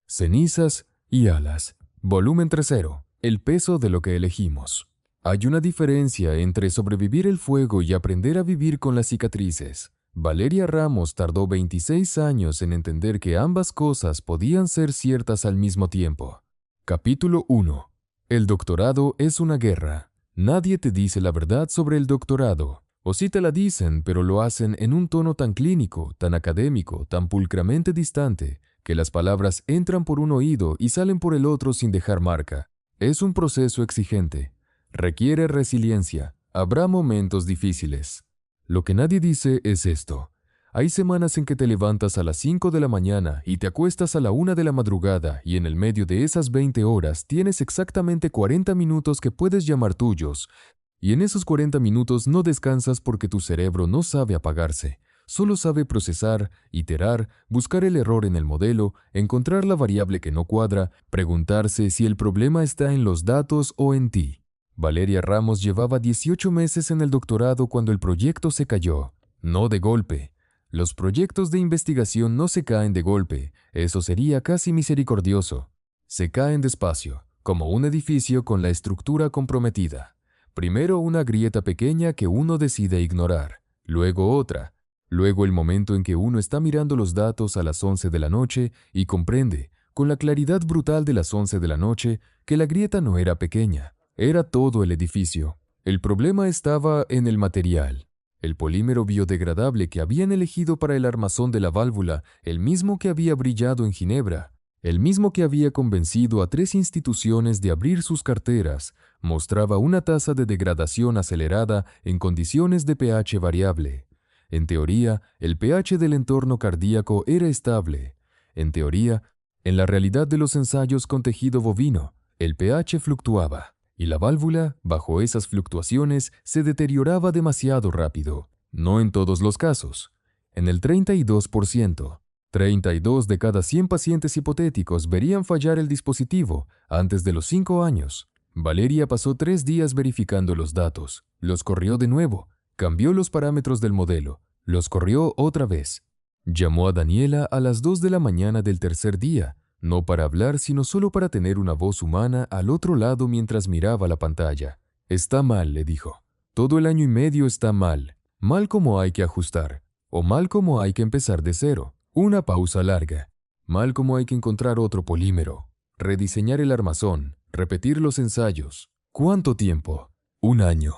Cenizas y alas. Volumen 3. El peso de lo que elegimos. Hay una diferencia entre sobrevivir el fuego y aprender a vivir con las cicatrices. Valeria Ramos tardó 26 años en entender que ambas cosas podían ser ciertas al mismo tiempo. Capítulo 1. El doctorado es una guerra. Nadie te dice la verdad sobre el doctorado. O sí te la dicen, pero lo hacen en un tono tan clínico, tan académico, tan pulcramente distante, que las palabras entran por un oído y salen por el otro sin dejar marca. Es un proceso exigente. Requiere resiliencia. Habrá momentos difíciles. Lo que nadie dice es esto. Hay semanas en que te levantas a las 5 de la mañana y te acuestas a la 1 de la madrugada y en el medio de esas 20 horas tienes exactamente 40 minutos que puedes llamar tuyos. Y en esos 40 minutos no descansas porque tu cerebro no sabe apagarse. Solo sabe procesar, iterar, buscar el error en el modelo, encontrar la variable que no cuadra, preguntarse si el problema está en los datos o en ti. Valeria Ramos llevaba 18 meses en el doctorado cuando el proyecto se cayó. No de golpe. Los proyectos de investigación no se caen de golpe. Eso sería casi misericordioso. Se caen despacio, como un edificio con la estructura comprometida. Primero una grieta pequeña que uno decide ignorar, luego otra, luego el momento en que uno está mirando los datos a las 11 de la noche y comprende, con la claridad brutal de las 11 de la noche, que la grieta no era pequeña, era todo el edificio. El problema estaba en el material. El polímero biodegradable que habían elegido para el armazón de la válvula, el mismo que había brillado en Ginebra, el mismo que había convencido a 3 instituciones de abrir sus carteras, mostraba una tasa de degradación acelerada en condiciones de pH variable. En teoría, el pH del entorno cardíaco era estable. En teoría, en la realidad de los ensayos con tejido bovino, el pH fluctuaba, y la válvula, bajo esas fluctuaciones, se deterioraba demasiado rápido. No en todos los casos. En el 32%. 32 de cada 100 pacientes hipotéticos verían fallar el dispositivo antes de los 5 años. Valeria pasó 3 días verificando los datos, los corrió de nuevo, cambió los parámetros del modelo, los corrió otra vez. Llamó a Daniela a las 2 de la mañana del tercer día, no para hablar sino solo para tener una voz humana al otro lado mientras miraba la pantalla. Está mal, le dijo. Todo el año y medio está mal. Mal como hay que ajustar, o mal como hay que empezar de cero. Una pausa larga. Mal como hay que encontrar otro polímero. Rediseñar el armazón. Repetir los ensayos. ¿Cuánto tiempo? 1 año.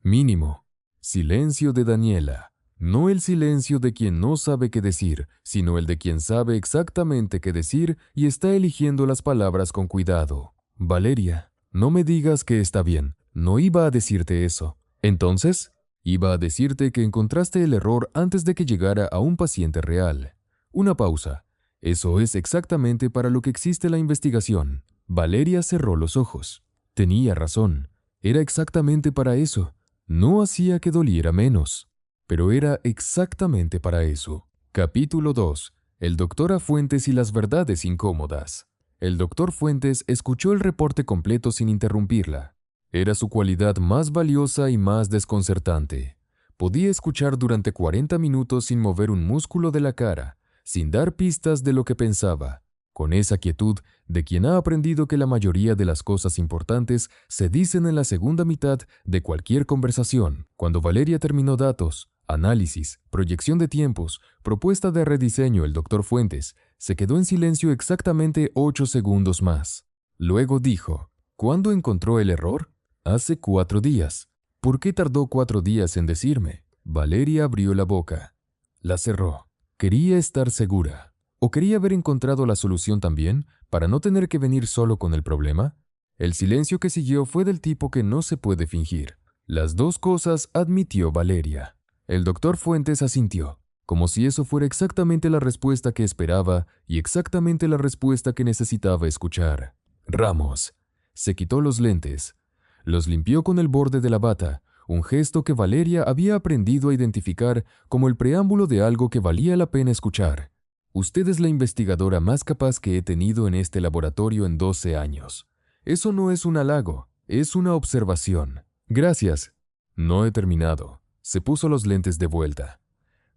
Mínimo. Silencio de Daniela. No el silencio de quien no sabe qué decir, sino el de quien sabe exactamente qué decir y está eligiendo las palabras con cuidado. Valeria, no me digas que está bien. No iba a decirte eso. Entonces, iba a decirte que encontraste el error antes de que llegara a un paciente real. Una pausa. Eso es exactamente para lo que existe la investigación. Valeria cerró los ojos. Tenía razón. Era exactamente para eso. No hacía que doliera menos. Pero era exactamente para eso. Capítulo 2. El doctor Afuentes y las verdades incómodas. El doctor Fuentes escuchó el reporte completo sin interrumpirla. Era su cualidad más valiosa y más desconcertante. Podía escuchar durante 40 minutos sin mover un músculo de la cara, sin dar pistas de lo que pensaba, con esa quietud de quien ha aprendido que la mayoría de las cosas importantes se dicen en la segunda mitad de cualquier conversación. Cuando Valeria terminó datos, análisis, proyección de tiempos, propuesta de rediseño, el doctor Fuentes se quedó en silencio exactamente 8 segundos más. Luego dijo, ¿cuándo encontró el error? Hace 4 días. ¿Por qué tardó 4 días en decirme? Valeria abrió la boca. La cerró. Quería estar segura. ¿O quería haber encontrado la solución también, para no tener que venir solo con el problema? El silencio que siguió fue del tipo que no se puede fingir. Las dos cosas admitió Valeria. El doctor Fuentes asintió, como si eso fuera exactamente la respuesta que esperaba y exactamente la respuesta que necesitaba escuchar. Ramos. Se quitó los lentes. Los limpió con el borde de la bata, un gesto que Valeria había aprendido a identificar como el preámbulo de algo que valía la pena escuchar. Usted es la investigadora más capaz que he tenido en este laboratorio en 12 años. Eso no es un halago, es una observación. Gracias. No he terminado. Se puso los lentes de vuelta.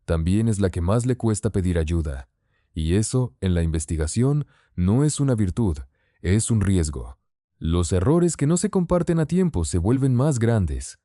También es la que más le cuesta pedir ayuda. Y eso, en la investigación, no es una virtud, es un riesgo. Los errores que no se comparten a tiempo se vuelven más grandes.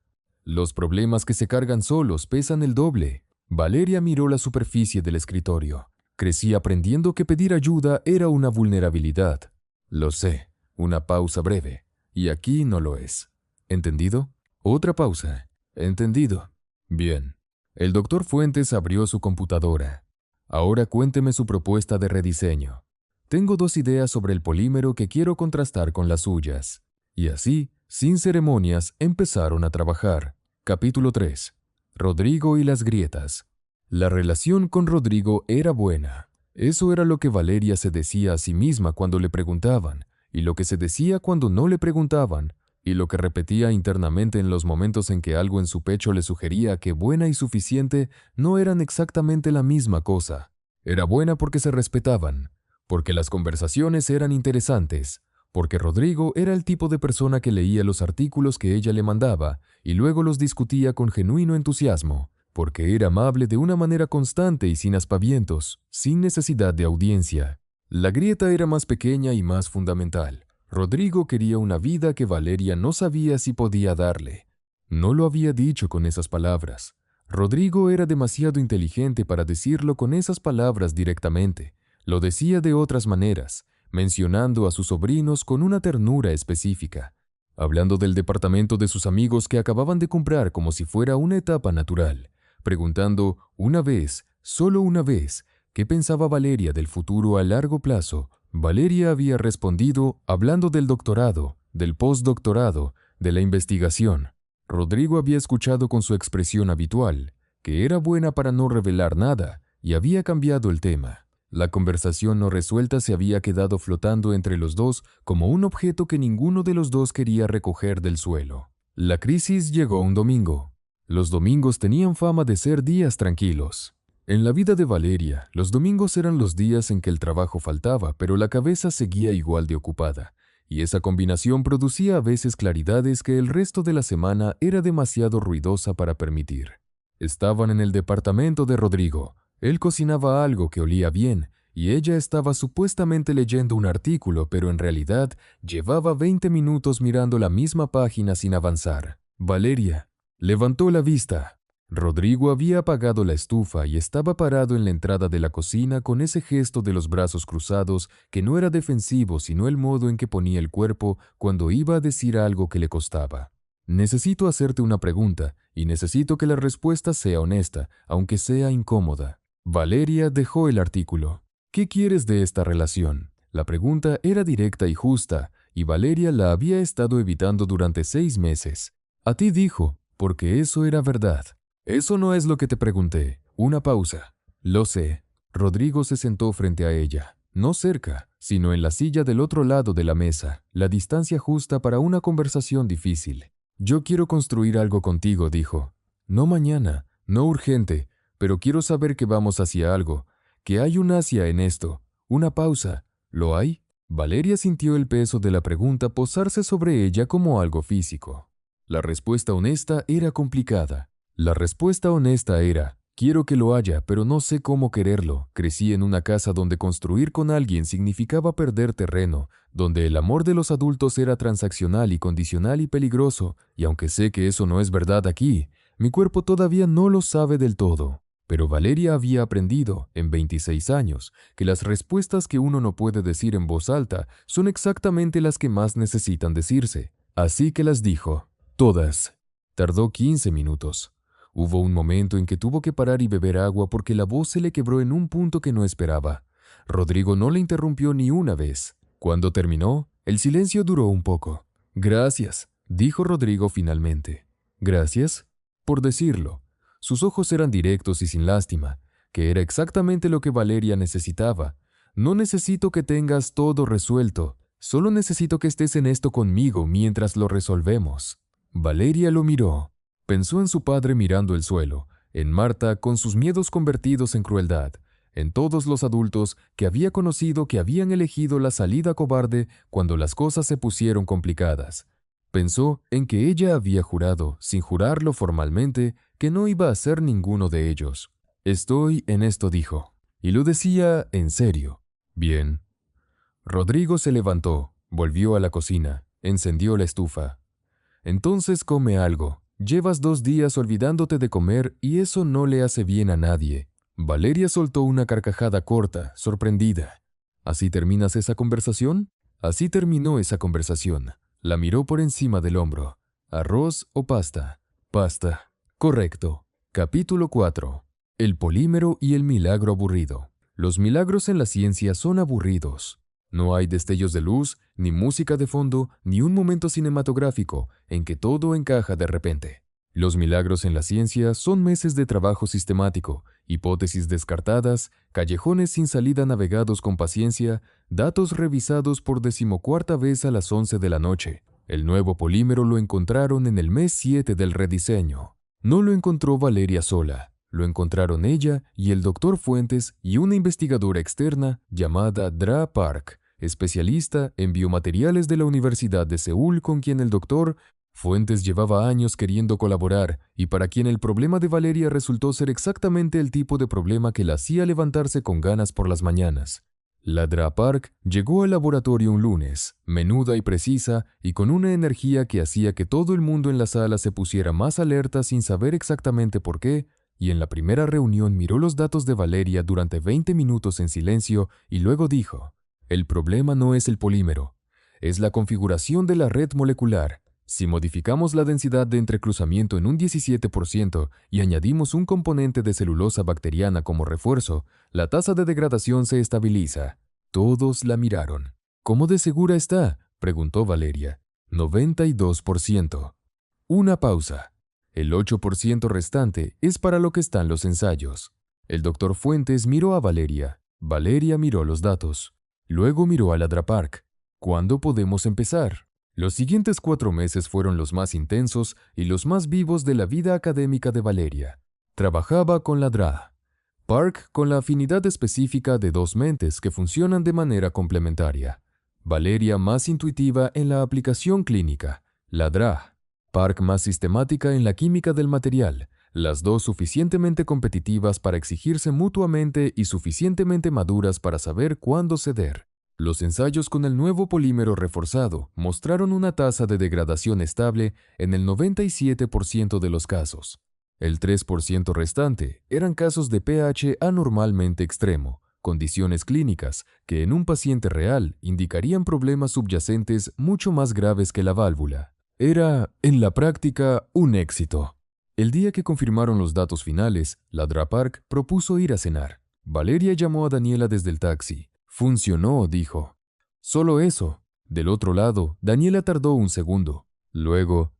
Los problemas que se cargan solos pesan el doble. Valeria miró la superficie del escritorio. Crecí aprendiendo que pedir ayuda era una vulnerabilidad. Lo sé, una pausa breve. Y aquí no lo es. ¿Entendido? Otra pausa. Entendido. Bien. El doctor Fuentes abrió su computadora. Ahora cuénteme su propuesta de rediseño. Tengo 2 ideas sobre el polímero que quiero contrastar con las suyas. Y así, sin ceremonias, empezaron a trabajar. Capítulo 3. Rodrigo y las grietas. La relación con Rodrigo era buena. Eso era lo que Valeria se decía a sí misma cuando le preguntaban, y lo que se decía cuando no le preguntaban, y lo que repetía internamente en los momentos en que algo en su pecho le sugería que buena y suficiente no eran exactamente la misma cosa. Era buena porque se respetaban, porque las conversaciones eran interesantes, porque Rodrigo era el tipo de persona que leía los artículos que ella le mandaba y luego los discutía con genuino entusiasmo, porque era amable de una manera constante y sin aspavientos, sin necesidad de audiencia. La grieta era más pequeña y más fundamental. Rodrigo quería una vida que Valeria no sabía si podía darle. No lo había dicho con esas palabras. Rodrigo era demasiado inteligente para decirlo con esas palabras directamente. Lo decía de otras maneras, mencionando a sus sobrinos con una ternura específica, hablando del departamento de sus amigos que acababan de comprar como si fuera una etapa natural, preguntando una vez, solo una vez, qué pensaba Valeria del futuro a largo plazo. Valeria había respondido hablando del doctorado, del postdoctorado, de la investigación. Rodrigo había escuchado con su expresión habitual, que era buena para no revelar nada, y había cambiado el tema. La conversación no resuelta se había quedado flotando entre los dos como un objeto que ninguno de los dos quería recoger del suelo. La crisis llegó un domingo. Los domingos tenían fama de ser días tranquilos. En la vida de Valeria, los domingos eran los días en que el trabajo faltaba, pero la cabeza seguía igual de ocupada, y esa combinación producía a veces claridades que el resto de la semana era demasiado ruidosa para permitir. Estaban en el departamento de Rodrigo. Él cocinaba algo que olía bien, y ella estaba supuestamente leyendo un artículo, pero en realidad llevaba 20 minutos mirando la misma página sin avanzar. Valeria levantó la vista. Rodrigo había apagado la estufa y estaba parado en la entrada de la cocina con ese gesto de los brazos cruzados que no era defensivo sino el modo en que ponía el cuerpo cuando iba a decir algo que le costaba. Necesito hacerte una pregunta y necesito que la respuesta sea honesta, aunque sea incómoda. Valeria dejó el artículo. ¿Qué quieres de esta relación? La pregunta era directa y justa, y Valeria la había estado evitando durante 6 meses. A ti dijo, porque eso era verdad. Eso no es lo que te pregunté. Una pausa. Lo sé. Rodrigo se sentó frente a ella, no cerca, sino en la silla del otro lado de la mesa, la distancia justa para una conversación difícil. Yo quiero construir algo contigo, dijo. No mañana, no urgente, pero quiero saber que vamos hacia algo, que hay un hacia en esto. Una pausa. ¿Lo hay? Valeria sintió el peso de la pregunta posarse sobre ella como algo físico. La respuesta honesta era complicada. La respuesta honesta era, quiero que lo haya, pero no sé cómo quererlo. Crecí en una casa donde construir con alguien significaba perder terreno, donde el amor de los adultos era transaccional y condicional y peligroso, y aunque sé que eso no es verdad aquí, mi cuerpo todavía no lo sabe del todo. Pero Valeria había aprendido, en 26 años, que las respuestas que uno no puede decir en voz alta son exactamente las que más necesitan decirse. Así que las dijo, todas. Tardó 15 minutos. Hubo un momento en que tuvo que parar y beber agua porque la voz se le quebró en un punto que no esperaba. Rodrigo no le interrumpió ni una vez. Cuando terminó, el silencio duró un poco. Gracias, dijo Rodrigo finalmente. ¿Gracias? Por decirlo. Sus ojos eran directos y sin lástima, que era exactamente lo que Valeria necesitaba. No necesito que tengas todo resuelto, solo necesito que estés en esto conmigo mientras lo resolvemos. Valeria lo miró. Pensó en su padre mirando el suelo, en Marta con sus miedos convertidos en crueldad, en todos los adultos que había conocido que habían elegido la salida cobarde cuando las cosas se pusieron complicadas. Pensó en que ella había jurado, sin jurarlo formalmente, que no iba a ser ninguno de ellos. Estoy en esto, dijo. Y lo decía en serio. Bien. Rodrigo se levantó, volvió a la cocina, encendió la estufa. Entonces come algo. Llevas 2 días olvidándote de comer y eso no le hace bien a nadie. Valeria soltó una carcajada corta, sorprendida. ¿Así terminas esa conversación? Así terminó esa conversación. La miró por encima del hombro. ¿Arroz o pasta? Pasta. Correcto. Capítulo 4. El polímero y el milagro aburrido. Los milagros en la ciencia son aburridos. No hay destellos de luz, ni música de fondo, ni un momento cinematográfico en que todo encaja de repente. Los milagros en la ciencia son meses de trabajo sistemático, hipótesis descartadas, callejones sin salida navegados con paciencia, datos revisados por 14ª vez a las 11 de la noche. El nuevo polímero lo encontraron en el mes 7 del rediseño. No lo encontró Valeria sola. Lo encontraron ella y el doctor Fuentes y una investigadora externa llamada Dra Park, especialista en biomateriales de la Universidad de Seúl con quien el doctor Fuentes llevaba años queriendo colaborar y para quien el problema de Valeria resultó ser exactamente el tipo de problema que la hacía levantarse con ganas por las mañanas. La Dra Park llegó al laboratorio un lunes, menuda y precisa y con una energía que hacía que todo el mundo en la sala se pusiera más alerta sin saber exactamente por qué, y en la primera reunión miró los datos de Valeria durante 20 minutos en silencio y luego dijo: «El problema no es el polímero, es la configuración de la red molecular. Si modificamos la densidad de entrecruzamiento en un 17% y añadimos un componente de celulosa bacteriana como refuerzo, la tasa de degradación se estabiliza». Todos la miraron. «¿Cómo de segura está?», preguntó Valeria. «92%. Una pausa. El 8% restante es para lo que están los ensayos». El doctor Fuentes miró a Valeria. Valeria miró los datos. Luego miró a la Dra Park. «¿Cuándo podemos empezar?». Los siguientes 4 meses fueron los más intensos y los más vivos de la vida académica de Valeria. Trabajaba con la Dra Park con la afinidad específica de 2 mentes que funcionan de manera complementaria. Valeria más intuitiva en la aplicación clínica, la Dra Park más sistemática en la química del material, las dos suficientemente competitivas para exigirse mutuamente y suficientemente maduras para saber cuándo ceder. Los ensayos con el nuevo polímero reforzado mostraron una tasa de degradación estable en el 97% de los casos. El 3% restante eran casos de pH anormalmente extremo, condiciones clínicas que en un paciente real indicarían problemas subyacentes mucho más graves que la válvula. Era, en la práctica, un éxito. El día que confirmaron los datos finales, la Dra Park propuso ir a cenar. Valeria llamó a Daniela desde el taxi. «Funcionó», dijo. «Solo eso». Del otro lado, Daniela tardó un segundo. Luego: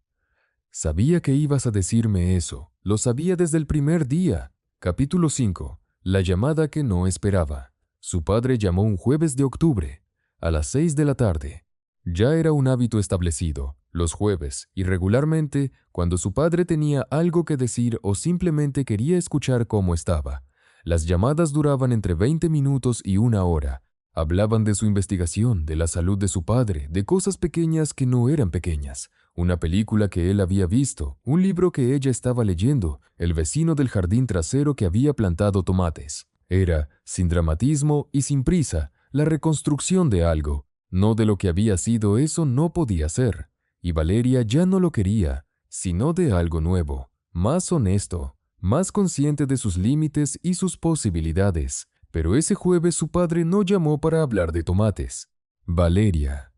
«Sabía que ibas a decirme eso. Lo sabía desde el primer día». Capítulo 5. La llamada que no esperaba. Su padre llamó un jueves de octubre, a las 6 de la tarde. Ya era un hábito establecido. Los jueves, irregularmente, cuando su padre tenía algo que decir o simplemente quería escuchar cómo estaba. Las llamadas duraban entre 20 minutos y 1 hora. Hablaban de su investigación, de la salud de su padre, de cosas pequeñas que no eran pequeñas. Una película que él había visto, un libro que ella estaba leyendo, el vecino del jardín trasero que había plantado tomates. Era, sin dramatismo y sin prisa, la reconstrucción de algo. No de lo que había sido, eso no podía ser. Y Valeria ya no lo quería, sino de algo nuevo, más honesto, más consciente de sus límites y sus posibilidades. Pero ese jueves su padre no llamó para hablar de tomates. Valeria.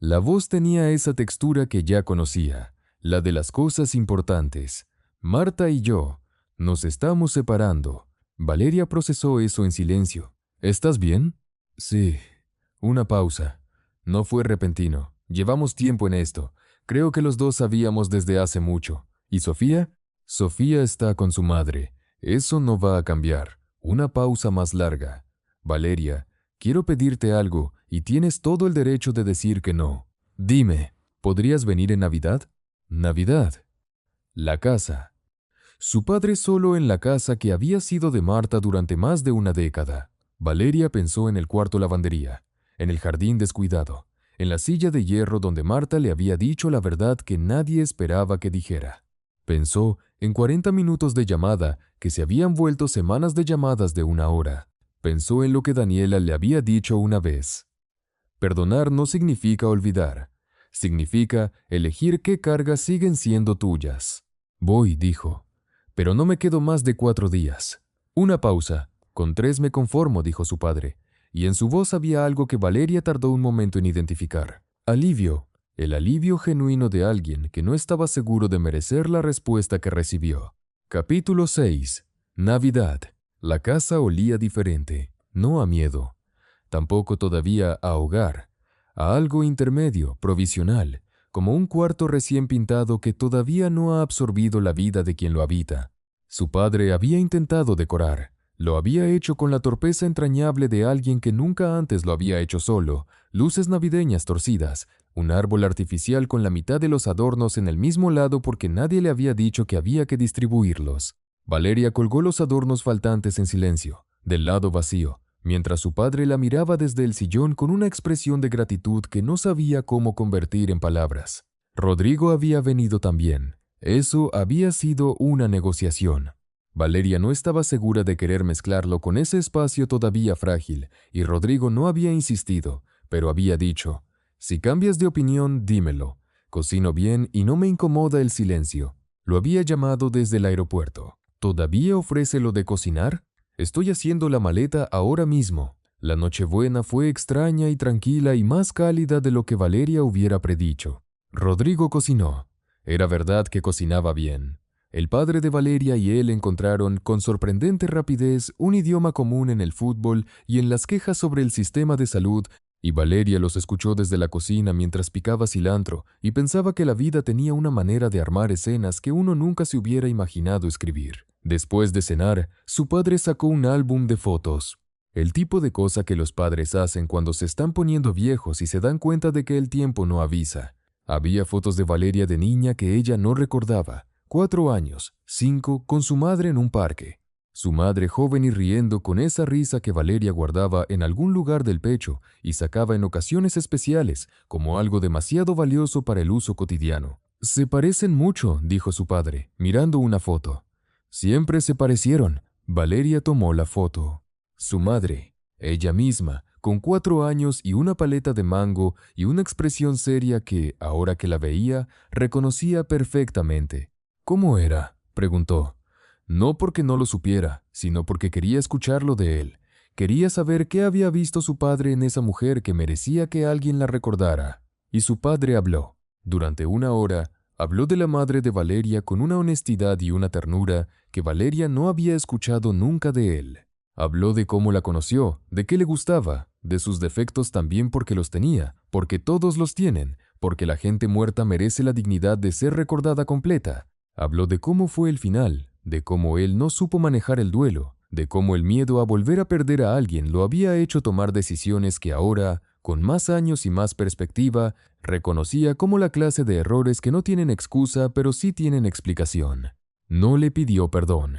La voz tenía esa textura que ya conocía, la de las cosas importantes. Marta y yo nos estamos separando. Valeria procesó eso en silencio. ¿Estás bien? Sí. Una pausa. No fue repentino. Llevamos tiempo en esto. Creo que los dos sabíamos desde hace mucho. ¿Y Sofía? Sofía está con su madre. Eso no va a cambiar. Una pausa más larga. Valeria, quiero pedirte algo y tienes todo el derecho de decir que no. Dime, ¿podrías venir en Navidad? Navidad. La casa. Su padre solo en la casa que había sido de Marta durante más de una década. Valeria pensó en el cuarto lavandería, en el jardín descuidado, en la silla de hierro donde Marta le había dicho la verdad que nadie esperaba que dijera. Pensó en 40 minutos de llamada que se habían vuelto semanas de llamadas de 1 hora. Pensó en lo que Daniela le había dicho una vez. Perdonar no significa olvidar. Significa elegir qué cargas siguen siendo tuyas. Voy, dijo. Pero no me quedo más de 4 días. Una pausa. Con 3 me conformo, dijo su padre. Y en su voz había algo que Valeria tardó un momento en identificar. Alivio. El alivio genuino de alguien que no estaba seguro de merecer la respuesta que recibió. Capítulo 6. Navidad. La casa olía diferente, no a miedo. Tampoco todavía a hogar. A algo intermedio, provisional, como un cuarto recién pintado que todavía no ha absorbido la vida de quien lo habita. Su padre había intentado decorar. Lo había hecho con la torpeza entrañable de alguien que nunca antes lo había hecho solo, luces navideñas torcidas, un árbol artificial con la mitad de los adornos en el mismo lado porque nadie le había dicho que había que distribuirlos. Valeria colgó los adornos faltantes en silencio, del lado vacío, mientras su padre la miraba desde el sillón con una expresión de gratitud que no sabía cómo convertir en palabras. Rodrigo había venido también. Eso había sido una negociación. Valeria no estaba segura de querer mezclarlo con ese espacio todavía frágil, y Rodrigo no había insistido, pero había dicho: «Si cambias de opinión, dímelo. Cocino bien y no me incomoda el silencio». Lo había llamado desde el aeropuerto. ¿Todavía ofrece lo de cocinar? Estoy haciendo la maleta ahora mismo. La Nochebuena fue extraña y tranquila y más cálida de lo que Valeria hubiera predicho. Rodrigo cocinó. Era verdad que cocinaba bien. El padre de Valeria y él encontraron, con sorprendente rapidez, un idioma común en el fútbol y en las quejas sobre el sistema de salud, y Valeria los escuchó desde la cocina mientras picaba cilantro y pensaba que la vida tenía una manera de armar escenas que uno nunca se hubiera imaginado escribir. Después de cenar, su padre sacó un álbum de fotos. El tipo de cosa que los padres hacen cuando se están poniendo viejos y se dan cuenta de que el tiempo no avisa. Había fotos de Valeria de niña que ella no recordaba. 4 años, 5, con su madre en un parque. Su madre joven y riendo con esa risa que Valeria guardaba en algún lugar del pecho y sacaba en ocasiones especiales, como algo demasiado valioso para el uso cotidiano. «Se parecen mucho», dijo su padre, mirando una foto. Siempre se parecieron. Valeria tomó la foto. Su madre, ella misma, con 4 años y una paleta de mango y una expresión seria que, ahora que la veía, reconocía perfectamente. «¿Cómo era?», preguntó. No porque no lo supiera, sino porque quería escucharlo de él. Quería saber qué había visto su padre en esa mujer que merecía que alguien la recordara. Y su padre habló. Durante 1 hora, habló de la madre de Valeria con una honestidad y una ternura que Valeria no había escuchado nunca de él. Habló de cómo la conoció, de qué le gustaba, de sus defectos también porque los tenía, porque todos los tienen, porque la gente muerta merece la dignidad de ser recordada completa. Habló de cómo fue el final, de cómo él no supo manejar el duelo, de cómo el miedo a volver a perder a alguien lo había hecho tomar decisiones que ahora, con más años y más perspectiva, reconocía como la clase de errores que no tienen excusa pero sí tienen explicación. No le pidió perdón.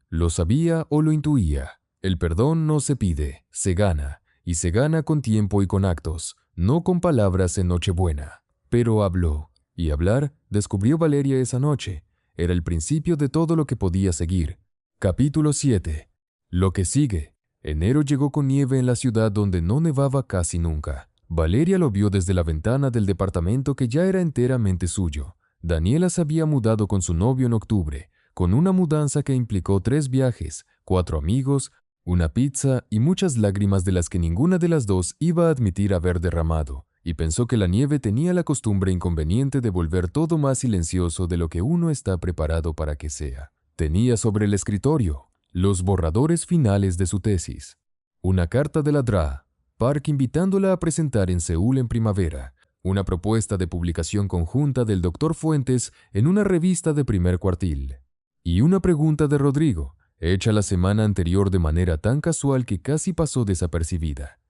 Lo sabía o lo intuía. El perdón no se pide, se gana, y se gana con tiempo y con actos, no con palabras en Nochebuena. Pero habló, y hablar, descubrió Valeria esa noche, era el principio de todo lo que podía seguir. Capítulo 7. Lo que sigue. Enero llegó con nieve en la ciudad donde no nevaba casi nunca. Valeria lo vio desde la ventana del departamento que ya era enteramente suyo. Daniela se había mudado con su novio en octubre, con una mudanza que implicó 3 viajes, 4 amigos, una pizza y muchas lágrimas de las que ninguna de las dos iba a admitir haber derramado, y pensó que la nieve tenía la costumbre inconveniente de volver todo más silencioso de lo que uno está preparado para que sea. Tenía sobre el escritorio los borradores finales de su tesis, una carta de la DRA, Park invitándola a presentar en Seúl en primavera, una propuesta de publicación conjunta del Dr. Fuentes en una revista de primer cuartil, y una pregunta de Rodrigo, hecha la semana anterior de manera tan casual que casi pasó desapercibida.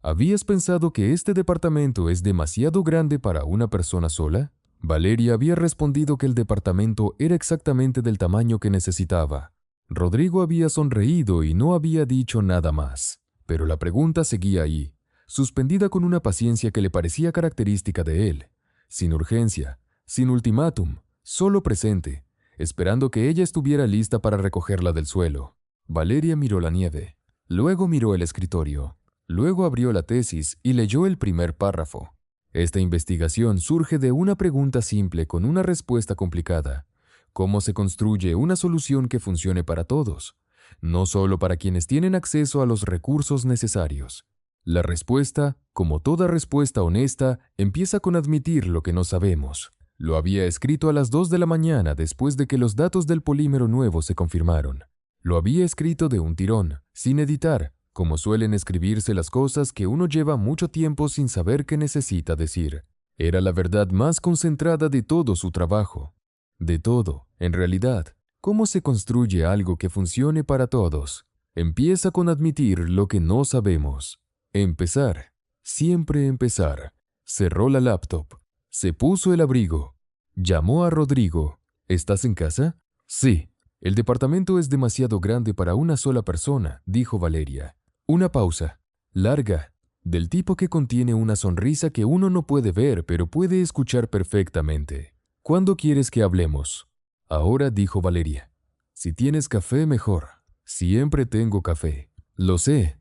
¿Habías pensado que este departamento es demasiado grande para una persona sola? Valeria había respondido que el departamento era exactamente del tamaño que necesitaba. Rodrigo había sonreído y no había dicho nada más. Pero la pregunta seguía ahí, suspendida con una paciencia que le parecía característica de él. Sin urgencia, sin ultimátum, solo presente, esperando que ella estuviera lista para recogerla del suelo. Valeria miró la nieve. Luego miró el escritorio. Luego abrió la tesis y leyó el primer párrafo. Esta investigación surge de una pregunta simple con una respuesta complicada. ¿Cómo se construye una solución que funcione para todos? No solo para quienes tienen acceso a los recursos necesarios. La respuesta, como toda respuesta honesta, empieza con admitir lo que no sabemos. Lo había escrito a las 2 de la mañana después de que los datos del polímero nuevo se confirmaron. Lo había escrito de un tirón, sin editar, como suelen escribirse las cosas que uno lleva mucho tiempo sin saber qué necesita decir. Era la verdad más concentrada de todo su trabajo. De todo, en realidad. ¿Cómo se construye algo que funcione para todos? Empieza con admitir lo que no sabemos. Empezar. Siempre empezar. Cerró la laptop. Se puso el abrigo. Llamó a Rodrigo. ¿Estás en casa? Sí. El departamento es demasiado grande para una sola persona, dijo Valeria. Una pausa. Larga. Del tipo que contiene una sonrisa que uno no puede ver pero puede escuchar perfectamente. ¿Cuándo quieres que hablemos? Ahora, dijo Valeria. Si tienes café, mejor. Siempre tengo café. Lo sé.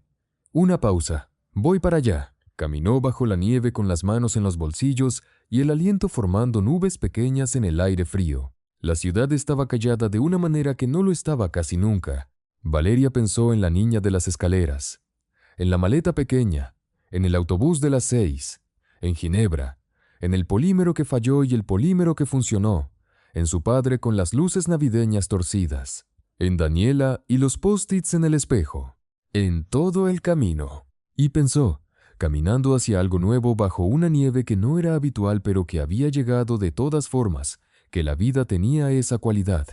Una pausa. Voy para allá. Caminó bajo la nieve con las manos en los bolsillos y el aliento formando nubes pequeñas en el aire frío. La ciudad estaba callada de una manera que no lo estaba casi nunca. Valeria pensó en la niña de las escaleras, en la maleta pequeña, en el autobús de las 6, en Ginebra, en el polímero que falló y el polímero que funcionó, en su padre con las luces navideñas torcidas, en Daniela y los post-its en el espejo, en todo el camino. Y pensó, caminando hacia algo nuevo bajo una nieve que no era habitual pero que había llegado de todas formas, que la vida tenía esa cualidad.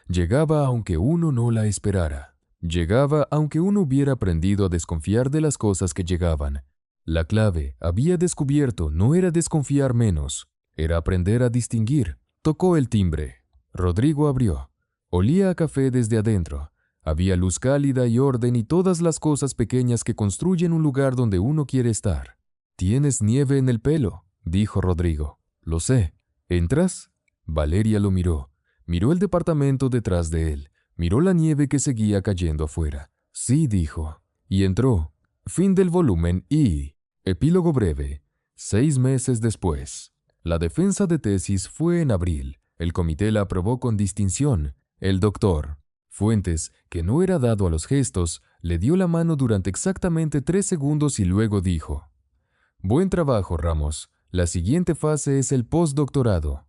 Llegaba aunque uno no la esperara. Llegaba aunque uno hubiera aprendido a desconfiar de las cosas que llegaban. La clave, había descubierto, no era desconfiar menos, era aprender a distinguir. Tocó el timbre. Rodrigo abrió. Olía a café desde adentro. Había luz cálida y orden y todas las cosas pequeñas que construyen un lugar donde uno quiere estar. «Tienes nieve en el pelo», dijo Rodrigo. «Lo sé. ¿Entras?» Valeria lo miró. Miró el departamento detrás de él. Miró la nieve que seguía cayendo afuera. «Sí», dijo. Y entró. Fin del volumen y... Epílogo breve. 6 meses después. La defensa de tesis fue en abril. El comité la aprobó con distinción. El doctor Fuentes, que no era dado a los gestos, le dio la mano durante exactamente 3 segundos y luego dijo: «Buen trabajo, Ramos. La siguiente fase es el postdoctorado».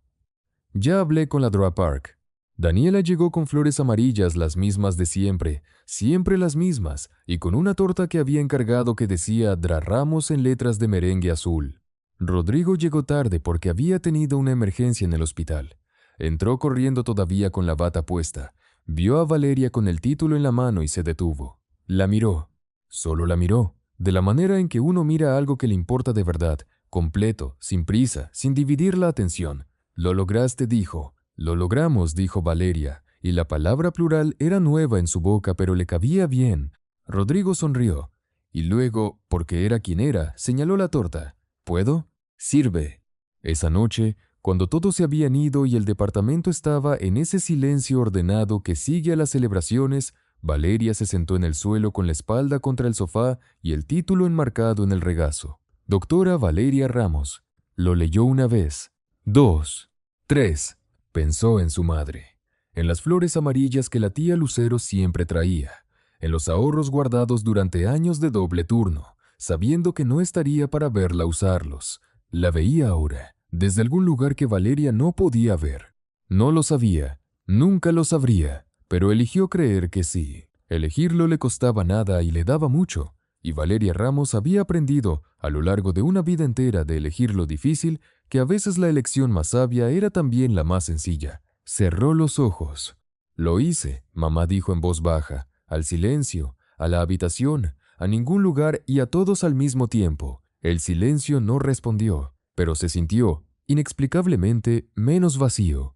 Ya hablé con la Droa Park. Daniela llegó con flores amarillas, las mismas de siempre las mismas, y con una torta que había encargado que decía Dra Ramos en letras de merengue azul. Rodrigo llegó tarde porque había tenido una emergencia en el hospital. Entró corriendo todavía con la bata puesta. Vio a Valeria con el título en la mano y se detuvo. La miró. Solo la miró, de la manera en que uno mira algo que le importa de verdad, completo, sin prisa, sin dividir la atención. «Lo lograste», dijo. «Lo logramos», dijo Valeria, y la palabra plural era nueva en su boca, pero le cabía bien. Rodrigo sonrió, y luego, porque era quien era, señaló la torta. «¿Puedo?» «Sirve». Esa noche, cuando todos se habían ido y el departamento estaba en ese silencio ordenado que sigue a las celebraciones, Valeria se sentó en el suelo con la espalda contra el sofá y el título enmarcado en el regazo. «Doctora Valeria Ramos». Lo leyó una vez, 2, 3. Pensó en su madre, en las flores amarillas que la tía Lucero siempre traía, en los ahorros guardados durante años de doble turno, sabiendo que no estaría para verla usarlos. La veía ahora, desde algún lugar que Valeria no podía ver. No lo sabía, nunca lo sabría, pero eligió creer que sí. Elegirlo le costaba nada y le daba mucho, y Valeria Ramos había aprendido, a lo largo de una vida entera de elegir lo difícil, que a veces la elección más sabia era también la más sencilla. Cerró los ojos. «Lo hice», mamá dijo en voz baja, al silencio, a la habitación, a ningún lugar y a todos al mismo tiempo. El silencio no respondió, pero se sintió, inexplicablemente, menos vacío.